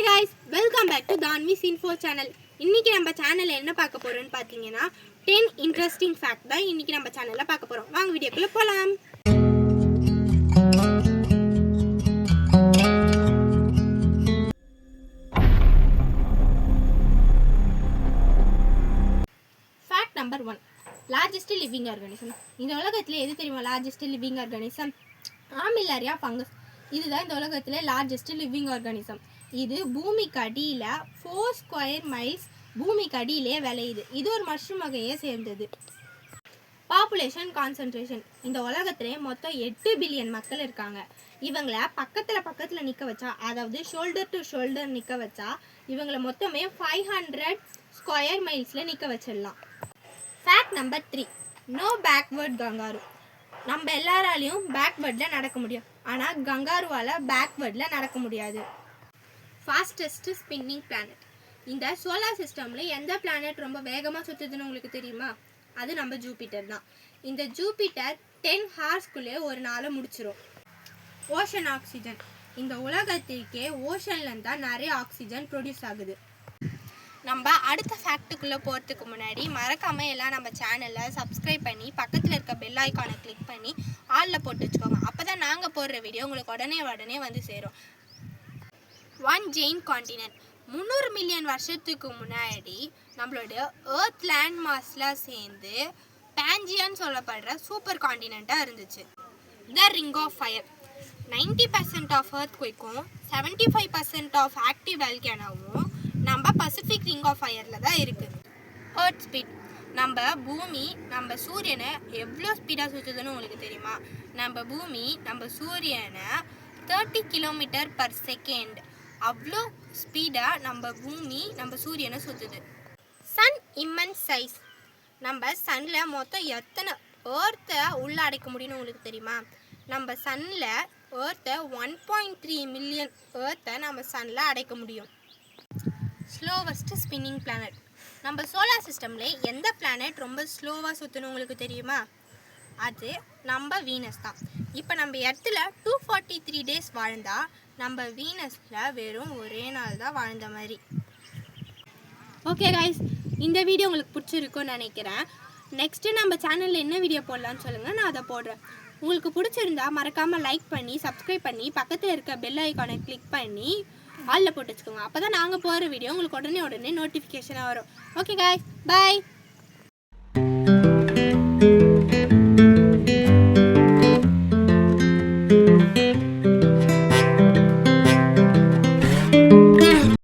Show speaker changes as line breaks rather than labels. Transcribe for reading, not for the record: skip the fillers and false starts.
Hi guys, welcome back to the Anvi's Info channel. இன்னைக்கு நம்ம சேனல்ல என்ன பார்க்க போறோம்னு பாத்தீங்கன்னா 10 interesting fact தான் இன்னைக்கு நம்ம சேனல்ல பார்க்க போறோம். வாங்க வீடியோக்குள்ள போலாம். Fact number 1. Largest living organism. இந்த உலகத்திலே எது தெரியுமா largest living organism? Armillaria fungus. இதுதான் இந்த உலகத்திலே largest living organism. இது பூமிக்கு அடியில 4 ஸ்கொயர் மைல்ஸ் பூமிக்கு அடியிலே விளையுது. இது ஒரு மஷ்ரூம் வகையை சேர்ந்தது. Population concentration. இந்த உலகத்திலே மொத்தம் 8 பில்லியன் மக்கள் இருக்காங்க. இவங்கள பக்கத்துல நிக்க வச்சா, அதாவது ஷோல்டர் டு ஷோல்டர் நிக்க வச்சா இவங்கள மொத்தமே 500 ஸ்கொயர் மைல்ஸ்ல நிக்க வச்சிடலாம். Fact number 3. No backward kangaroo. நம்ம எல்லாராலையும் பேக்வேர்ட்ல நடக்க முடியும், ஆனா கங்காருவால பேக்வேர்ட்ல நடக்க முடியாது. Fastest spinning planet. இந்த சோலார் சிஸ்டம்ல எந்த பிளானட் ரொம்ப வேகமா சுத்துதுன்னு உங்களுக்கு தெரியுமா? அது நம்ம ஜூபிட்டர் தான். இந்த ஜூபிட்டர் 10 ஹார்ஸ்க்குள்ளே ஒரு நாளை முடிச்சிடும். Ocean oxygen. இந்த உலகத்திற்கே ஓஷன்ல இருந்தா நிறைய ஆக்சிஜன் ப்ரொடியூஸ் ஆகுது. நம்ம அடுத்த ஃபேக்ட்டுக்குள்ளே போகிறதுக்கு முன்னாடி மறக்காமல் எல்லாம் நம்ம சேனலில் சப்ஸ்கிரைப் பண்ணி பக்கத்தில் இருக்க பெல் ஐக்கானை கிளிக் பண்ணி ஆலில் போட்டு வச்சுக்கோங்க. அப்போ தான் நாங்கள் போடுற வீடியோ உங்களுக்கு உடனே வந்து சேரும். 1 ஜெயின் காண்டினென்ட். 300 மில்லியன் வருஷத்துக்கு முன்னாடி நம்மளோட எர்த் லேண்ட் மாஸ்லாம் சேர்ந்து பேஞ்சியான்னு சொல்லப்படுற சூப்பர் காண்டினெண்ட்டாக இருந்துச்சு. The ring of fire. 90% of earth குயிக்கும் 75% ஆஃப் ஆக்டிவ் வால்கேனோவும் நம்ம பசிபிக் ரிங் ஆஃப் ஃபயரில் தான் இருக்குது. Earth speed. நம்ம பூமி நம்ம சூரியனை எவ்வளோ ஸ்பீடாக சுற்றுதுன்னு உங்களுக்கு தெரியுமா? நம்ம பூமி நம்ம சூரியனை 30 km/s அவ்வளோ ஸ்பீடாக நம்ம பூமி நம்ம சூரியனை சுற்றுது. Sun immense size. நம்ம சன்னில் மொத்தம் எத்தனை ஏர்த்தை உள்ளே அடைக்க முடியும்னு உங்களுக்கு தெரியுமா? நம்ம சன்னில் ஏர்த்தை 1.3 மில்லியன் ஏர்த்தை நம்ம சன்னில் அடைக்க முடியும். Slowest spinning planet. நம்ம சோலார் சிஸ்டமில் எந்த பிளானட் ரொம்ப ஸ்லோவாக சுற்றணும் உங்களுக்கு தெரியுமா? அது நம்ம வீனஸ் தான். இப்போ நம்ம இடத்துல 243 டேஸ் வாழ்ந்தா நம்ம வீனஸில் வெறும் ஒரே நாள் தான் வாழ்ந்த மாதிரி. ஓகே கைஸ், இந்த வீடியோ உங்களுக்கு பிடிச்சிருக்குன்னு நினைக்கிறேன். நெக்ஸ்ட்டு நம்ம சேனலில் என்ன வீடியோ போடலான்னு சொல்லுங்கள், நான் அதை போடுறேன். உங்களுக்கு பிடிச்சிருந்தா மறக்காமல் லைக் பண்ணி சப்ஸ்கிரைப் பண்ணி பக்கத்தில் இருக்க பெல் ஐக்கானை கிளிக் பண்ணி ஆலில் போட்டு வச்சுக்கோங்க. அப்போ தான் நாங்கள் போகிற வீடியோ உங்களுக்கு உடனே நோட்டிஃபிகேஷனாக வரும். ஓகே கைஸ், பாய்.